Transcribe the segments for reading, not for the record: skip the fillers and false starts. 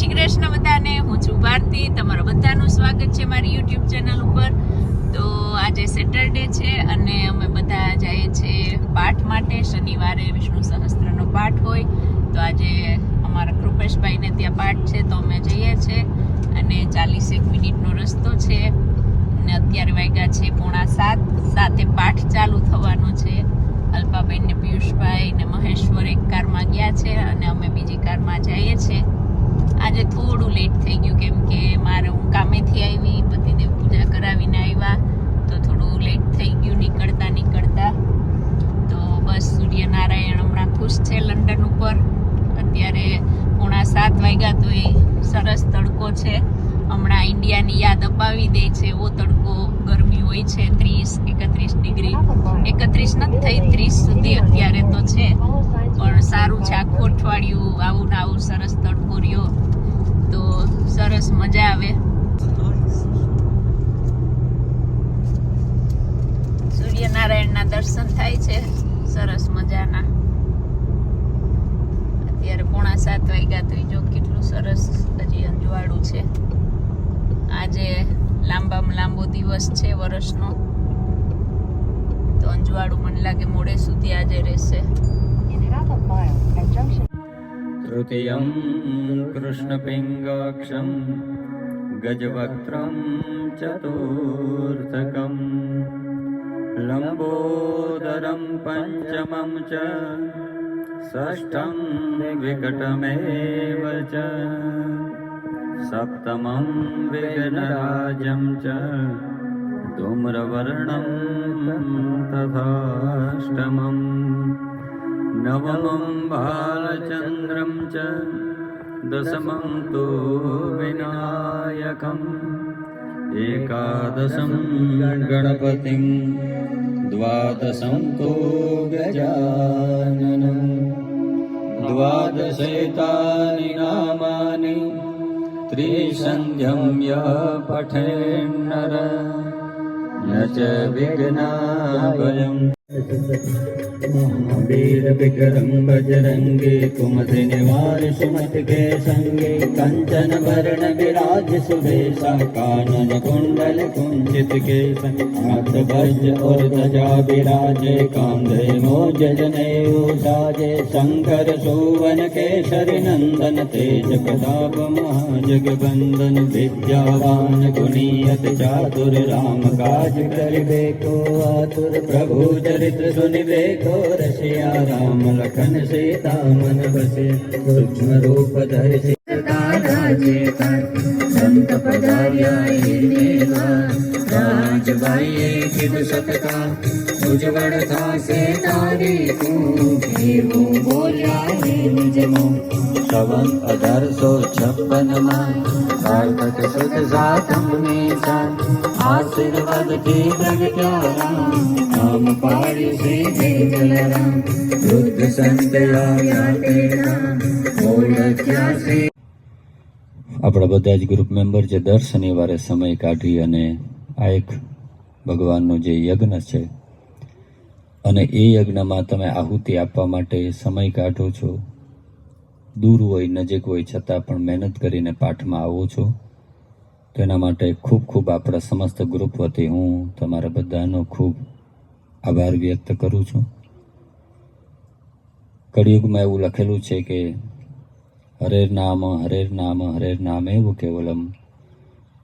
શ્રી કૃષ્ણ બધાને. હું છું ભારતી. તમારા બધાનું સ્વાગત છે મારી યુટ્યુબ ચેનલ ઉપર. તો આજે સેટરડે છે અને અમે બધા જઈએ છીએ પાઠ માટે. શનિવારે વિષ્ણુ સહસ્ત્રનો પાઠ હોય તો આજે અમારા કૃપેશભાઈને ત્યાં પાઠ છે તો અમે જઈએ છીએ અને 41 મિનિટનો રસ્તો છે અને અત્યારે વાગ્યા છે 6:45. 7 પાઠ ચાલુ થવાનો છે. અલ્પાબેન ને પિયુષભાઈ ને મહેશ્વર એક કારમાં ગયા છે અને અમે બીજી કારમાં જઈએ છીએ. આજે થોડું લેટ થઈ ગયું કેમ કે મારે હું કામેથી આવી, પતિદેવ પૂજા કરાવીને આવ્યા તો થોડું લેટ થઈ ગયું નીકળતા. તો બસ સૂર્યનારાયણ હમણાં ખુશ છે લંડન ઉપર. અત્યારે 6:45 વાગ્યા તો એ સરસ તડકો છે. હમણાં ઇન્ડિયાની યાદ અપાવી દે છે એવો તડકો. ગરમી હોય છે 30-31 ડિગ્રી. 31 નથી થઈ, 30 સુધી અત્યારે તો છે. પણ સારું છે, આખું અઠવાડિયું આવું ને આવું સરસ તડકો રહ્યો તો સરસ મજા આવે. સૂર્યનારાયણના દર્શન થાય છે સરસ મજાના. અત્યારે 6:45 વાગ્યા તો જો કેટલું સરસ હજી અંજવાળું છે. આજે લાંબામાં લાંબો દિવસ છે વર્ષનો તો અંજવાળું મને લાગે મોડે સુધી આજે રહેશે. તૃતીયં કૃષ્ણપિંગાક્ષં ગજવક્ત્રં ચતુર્થકં લંબોદરં પંચમં ચ ષષ્ઠં વિકટમેવ ચ સપ્તમં વિઘ્નરાજં ચ ધૂમ્રવર્ણં તથાષ્ટમં નવમં બાલચંદ્રં ચ દશમં તુ વિનાયકં એકાદશં ગણપતિં દ્વાદશં તુ ગજાનनं દ્વાદશેતાનિ નામાનિ ત્રિસંધ્યં યઃ પઠેન્નર ન ચ વિઘ્નાભયં महावीर विक्रम बजरंगी कुमति निवार सुमति के संगे कंचन वरण विराज सुबेशा कानन कुंडल कुंचित केसन हाथ वज्र और ध्वजा विराजे कांधे मोज जनेऊ साजे शंकर सुवन केसरी नंदन तेज प्रताप महाजगबंदन विद्यावान गुणियत चातुर राम काज करिबे को आतुर प्रभु चरित्र सुनिबे को रसिया राम लखन सीता मन बसे सूक्ष्म रूप धरि राजे संत पधार्या राजबाई किद सतका उज्जवल था से तारी तू बोल्या निजमो श्रवण 1856 માં કાર્તક સુદ સાતમ નિશાન આશીર્વાદ થી પ્રગટ્યા રામ નામ પાડી સીધે જલરામ વૃદ્ધ સંત આવ્યા તેરા ઓળખ્યા છે. આપણા બધા જ ગ્રુપ મેમ્બર જે દર શનિવારે સમય કાઢી અને આ એક ભગવાનનો જે યજ્ઞ છે અને એ યજ્ઞમાં તમે આહુતિ આપવા માટે સમય કાઢો છો, દૂર હોય નજીક હોય છતાં પણ મહેનત કરીને પાઠમાં આવો છો, તેના માટે ખૂબ ખૂબ આપણા સમસ્ત ગ્રુપ વતી હું તમારા બધાનો ખૂબ આભાર વ્યક્ત કરું છું. કળિયુગમાં એવું લખેલું છે કે હરેર નામ એવું કેવલમ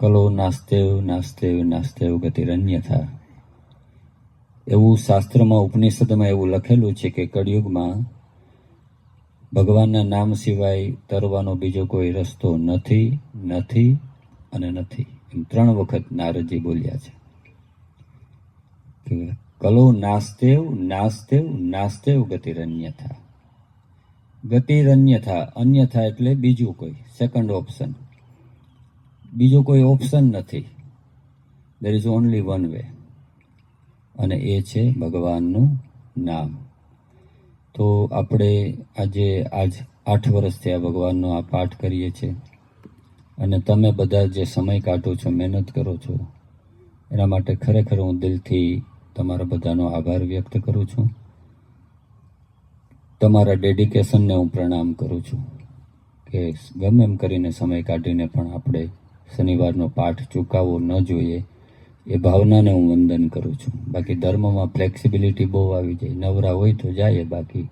કલો નાસ્તેવ નાસ્તેવ નાસ્તેવ ગતિરન્યથા. એવું શાસ્ત્રમાં ઉપનિષદમાં એવું લખેલું છે કે કળિયુગમાં ભગવાનના નામ સિવાય તરવાનો બીજો કોઈ રસ્તો નથી નથી અને નથી. એમ 3 વખત નારદજી બોલ્યા છે કે કલો નાસ્તેવ નાસ્તેવ નાસ્તેવ ગતિરન્યથા. ગતિરન્યથા, અન્યથા એટલે બીજું કોઈ, સેકન્ડ ઓપ્શન, બીજો કોઈ ઓપ્શન નથી. There is only one way અને એ છે ભગવાનનું નામ. તો આપણે આજ 8 વર્ષથી આ ભગવાનનો આ પાઠ કરીએ છીએ અને તમે બધા જે સમય કાઢો છો, મહેનત કરો છો, એના માટે ખરેખર હું દિલથી તમારા બધાનો આભાર વ્યક્ત કરું છું. તમારા ડેડિકેશનને હું પ્રણામ કરું છું. કે ગમે એમ કરીને સમય કાઢીને પણ આપણે શનિવારનો પાઠ ચૂકાવવો ન જોઈએ, એ ભાવનાને હું વંદન કરું છું. બાકી ધર્મમાં ફ્લેક્સિબિલિટી બહુ આવી જાય, નવરા હોય તો જાય, બાકી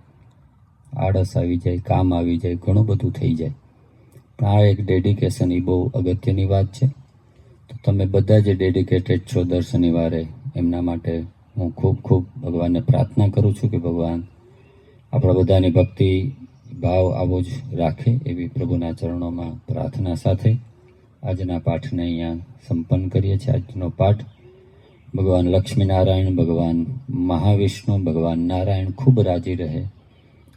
આળસ આવી જાય, કામ આવી જાય, ઘણું બધું થઈ જાય. પણ આ એક ડેડિકેશન, એ બહુ અગત્યની વાત છે. તો તમે બધા જે ડેડિકેટેડ છો દર શનિવારે, એમના માટે હું ખૂબ ખૂબ ભગવાનને પ્રાર્થના કરું છું કે ભગવાન આપણા બધાની ભક્તિ ભાવ આવો જ રાખે, એવી પ્રભુના ચરણોમાં પ્રાર્થના સાથે આજના પાઠને અહીંયા સંપન્ન કરીએ છીએ. આજનો પાઠ ભગવાન લક્ષ્મીનારાયણ, ભગવાન મહાવિષ્ણુ, ભગવાન નારાયણ ખૂબ રાજી રહે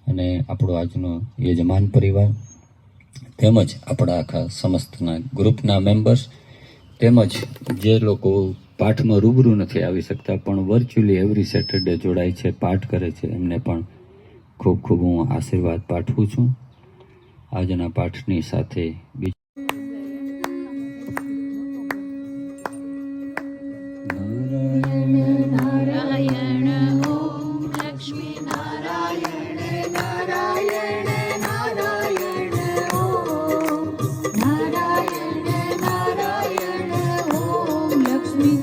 અને આપણો આજનો યજમાન પરિવાર તેમજ આપણા આખા સમસ્તના ગ્રુપના મેમ્બર્સ તેમજ જે લોકો પાઠમાં રૂબરૂ નથી આવી શકતા પણ વર્ચ્યુઅલી એવરી સેટરડે જોડાય છે, પાઠ કરે છે, એમને પણ ખૂબ ખૂબ હું આશીર્વાદ પાઠવું છું. આજના પાઠની સાથે નારાયણ ઓમ લક્ષ્મી નારાયણ નારાયણ નારાયણ ઓમ નારાયણ નારાયણ ઓમ લક્ષ્મી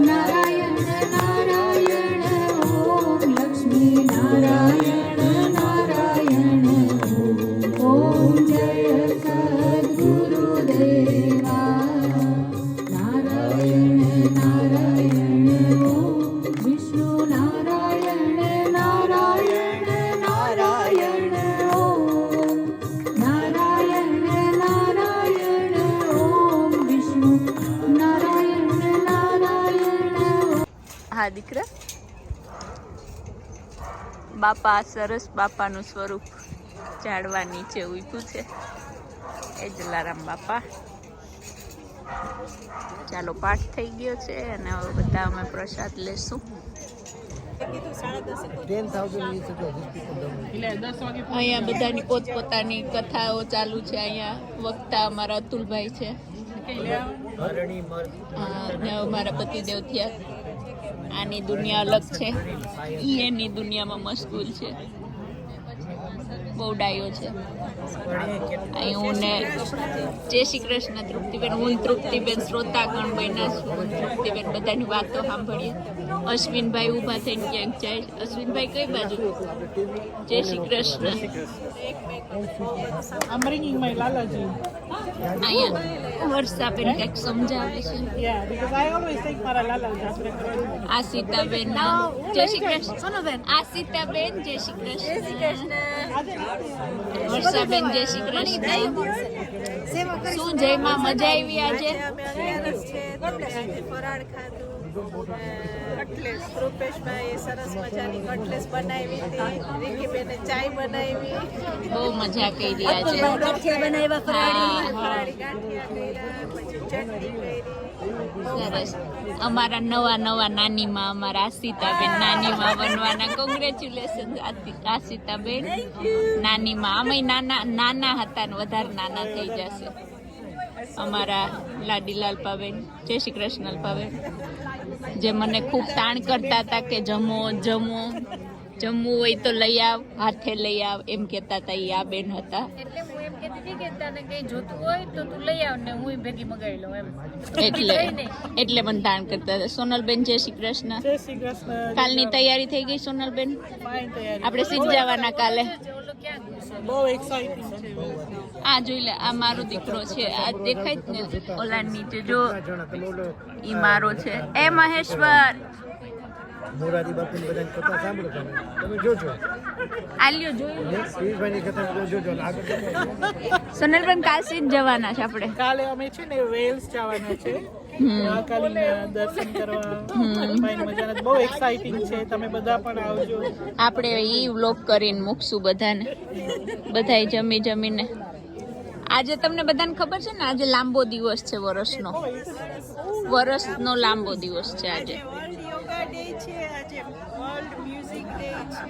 નારાયણ નારાયણ ઓમ લક્ષ્મી નારાયણ નારાયણ ઓમ જય સદ્ગુરુદેવા નારાયણ નારાયણ ઓમ વિષ્ણુ નારાયણ નારાયણ નારાયણ ઓમ નારાયણ નારાયણ ઓમ વિષ્ણુ નારાયણ નારાયણ. હા દીકરા, બાપા સરસ બાપાનું સ્વરૂપ ઝાડવા નીચે ઉભું છે, એ જલારામ બાપા. ચાલો, પાઠ થઈ ગયો છે અને હવે બધા અમે પ્રસાદ લેશું. અહીંયા બધાની પોતપોતાની કથાઓ ચાલુ છે. અહીંયા વક્તા અમારા અતુલભાઈ છે અને અમારા પતિદેવ થયા. આની દુનિયા અલગ છે, એની દુનિયામાં મશગુલ છે, બહુ ડાયો છે. અહીં હું ને જય શ્રી કૃષ્ણ તૃપ્તિબેન, હું તૃપ્તિબેન શ્રોતાગણ બન્યા છું. તૃપ્તિબેન બધાની વાતો સાંભળીએ. અશ્વિનભાઈ ઊભા થઈને ક્યાંક જાય. અશ્વિનભાઈ કઈ બાજુ? જય શ્રી કૃષ્ણ. અહીંયા વર્ષાબેન કંઈક સમજાવે છે. આશિતાબેન જય શ્રી કૃષ્ણ. આશિતાબેન જય શ્રી કૃષ્ણ. વર્ષાબેન જય શ્રી કૃષ્ણ. શું જયમાં મજા આવી આજે? ફરાળ ખાધું. કટલેસ રૂપેશભાઈ સરસ મજાની કટલેસ બનાવી હતી. રીકીબેને ચાય બનાવી. બહુ મજા કરી આજે. ફરાળી ગાંઠિયા કર્યા, પછી ચટણી કરી. સરસ. અમારા નવા નવા નાનીમાં, અમારા આશિતાબેન નાનીમાં બનવાના. કોંગ્રેચ્યુલેશન આશિતાબેન. નાનીમાં અમે નાના હતા ને વધારે નાના થઈ જશે. અમારા લાડીલાલ પાબેન, જય શ્રી કૃષ્ણ અલ્પાબેન, જે મને ખૂબ તાણ કરતા હતા કે જમવું હોય તો લઈ આવ, હાથે લઈ આવ, એમ કહેતા હતા. એ આ બેન હતા. એટલે હું એમ કહેતી હતી કે તને કઈ જોતું હોય તો તું લઈ આવ ને હું ભેગી મગાવી લઉં એમ. એટલે મને તાણ કરતા હતા. સોનલબેન જય શ્રી કૃષ્ણ. કાલની તૈયારી થઈ ગઈ સોનલબેન? આપણે સીધ જવાના કાલે. બહુ એક્સાઇટિંગ છે. આ જોઈ લે, આ મારો દીકરો છે. આ દેખાય જ ને ઓલા નીચે જો, ઈ મારો છે. એ મહેશ્વર મોરારી બાપુની બધાની કથા સાંભળો તમે જોજો. આલ્યો જોયું. પીરભાઈની કથા જોજો. સોનલબેન કાલ સીધ જવાના છે આપણે. કાલે અમે છે ને વેલ્સ જવાના છે મહાકાલીના દર્શન કરવા. મજાના બહુ એક્સાઇટિંગ છે. તમે બધા પણ આવજો. આપણે ઈ વ્લોગ કરીને મૂકશું બધાને. બધાય જમીને. આજે તમને બધાને ખબર છે ને, આજે લાંબો દિવસ છે વર્ષનો લાંબો દિવસ છે આજે. યોગા ડે છે આજે, વર્લ્ડ મ્યુઝિક ડે છે.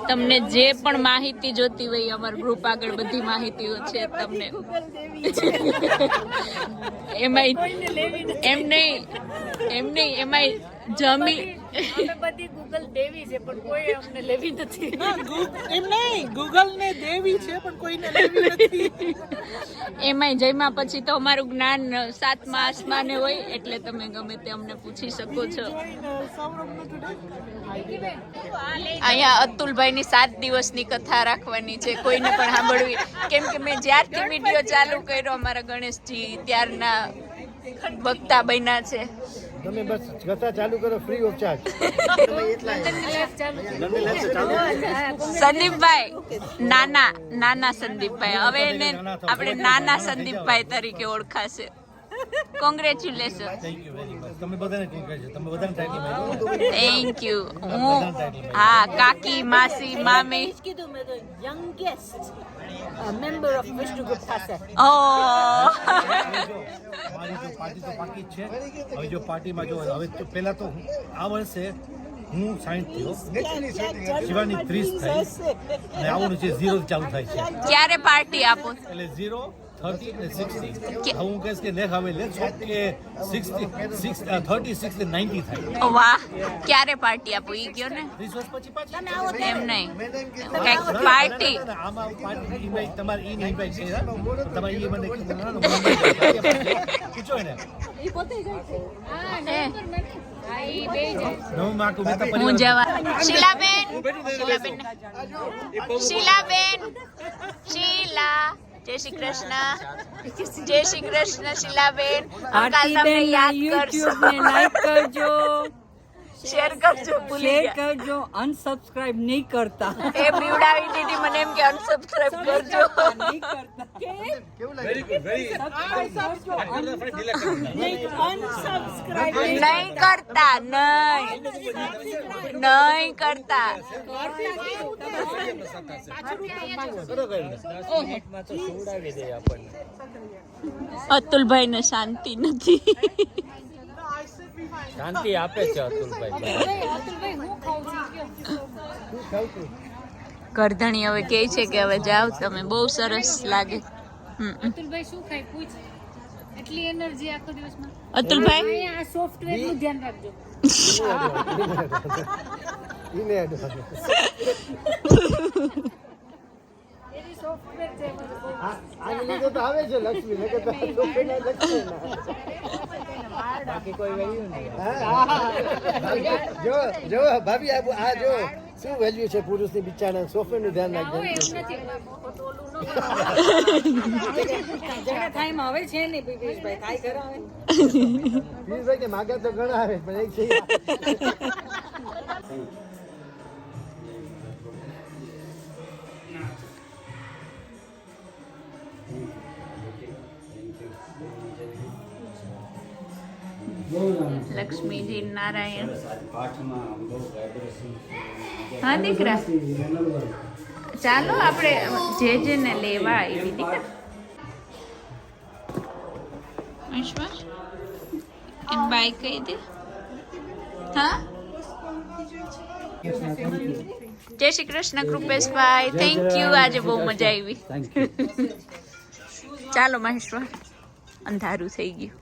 તમને જે પણ માહિતી જોતી હોય અમારા ગ્રુપ આગળ બધી માહિતીઓ છે તમને. એમાં એમ નહીં એમાંય જમી અમે બધી ગૂગલ દેવી છે પણ કોઈ અમને લેવી નથી. એમ નહીં, ગૂગલ ને દેવી છે પણ કોઈને લેવી નથી. એમાંય જમ્યા પછી તો અમારું જ્ઞાન 7મા આસમાને હોય એટલે તમે ગમે તે અમને પૂછી શકો છો. અહીંયા અતુલભાઈની 7 દિવસની કથા રાખવાની છે, કોઈને પણ સાંભળવી, કેમ કે મેં જ્યારથી વિડીયો ચાલુ કર્યો અમારા ગણેશજી ત્યારના વક્તા બન્યા છે. તમે બસ કથા ચાલુ કરો ફ્રી ઓફ ચાર્જ. સંદીપભાઈ નાના સંદીપભાઈ, હવે એને આપણે નાના સંદીપભાઈ તરીકે ઓળખાશે. કોંગ્રેચ્યુલેશન. તમે બધાને કોંગ્રેચ્યુલેશન. તમે બધાને ટાઈટલ મળ્યું. Thank you. હું હા કાકી માસી મામી કીધું મેં તો youngest member of Vishnu group પાસે. ઓ મારી જો પાર્ટી તો પાકી જ છે. હવે જો પાર્ટીમાં જો હવે તો પહેલા તો આ વર્ષે હું 60 થયો, શિવાની 30 થઈ અને આવવાનું છે 0 ચાલુ થાય છે ક્યારે પાર્ટી આપો? એટલે 0 30 અને 60. હવે હું કહીશ કે લેખ હવે લેખ કે 60 36 ને 90 થાય. ઓ વાહ, ક્યારે પાર્ટી આપો ઈ કયો ને. 30 વર્ષ પછી પાછી એમ નહીં, કઈક પાર્ટી. આમાં પાર્ટી ઇન્વાઇટ તમારે ઈ ઇન્વાઇટ છે તમારે ઈ મને પૂછો ને નવું માં કું મેતા હું જવા. શીલાબેન શીલા, જય શ્રી કૃષ્ણ. જય શ્રી કૃષ્ણ શીલાબેન. અંકલ તમને યાદ કરશો. લાઈક કરજો, શેર કરજો, ભૂલી શેર ગયા. કરજો, અનસબસ્ક્રાઇબ નહીં કરતા. એ બીવડાવી દીધી મને એમ કે અનસબસ્ક્રાઇબ કરજો. નહીં કરતા. અનસબસ્ક્રાઇબ નહીં કરતા, નહીં કરતા. અતુલભાઈ ને શાંતિ નથી. શાંતિ આપે છે અતુલભાઈ. અતુલભાઈ હું ખાઉં છું. કરધણી હવે કહે છે કે હવે જાઓ તમે, બહુ સરસ લાગે. અતુલભાઈ શું ખાય પૂછ. એટલી એનર્જી આખો દિવસમાં. અતુલભાઈ અહીંયા આ સોફ્ટવેર નું ધ્યાન રાખજો. ઈને એડ એની સોફ્ટવેર છે મને બહુ. આ લીધે તો આવે છે લક્ષ્મી ને કહેતા તો પેલા લક્ષ્મી બાકી કોઈ વેલ્યુ નહીં. જો જો ભાભી આ જો શું વેલ્યુ છે પુરુષની બિચારા સોફ્ટવેર નું ધ્યાન ના હોય રાખજો. એમ નથી. ઓલું ન જણા ટાઈમ આવે છે ને પીપીશભાઈ કાઈ કરાવે. પીરભાઈ કે માગા તો ઘણા આવે પણ એક છે લક્ષ્મીજી નારાયણ. હા દીકરા, ચાલો આપણે જેને લેવા આવી દીકરા. એન બાય કહી દે. હા, જય શ્રી કૃષ્ણ કૃપેશભાઈ, થેન્ક યુ. આજે બહુ મજા આવી. ચાલો મહેશ્વર, અંધારું થઈ ગયું.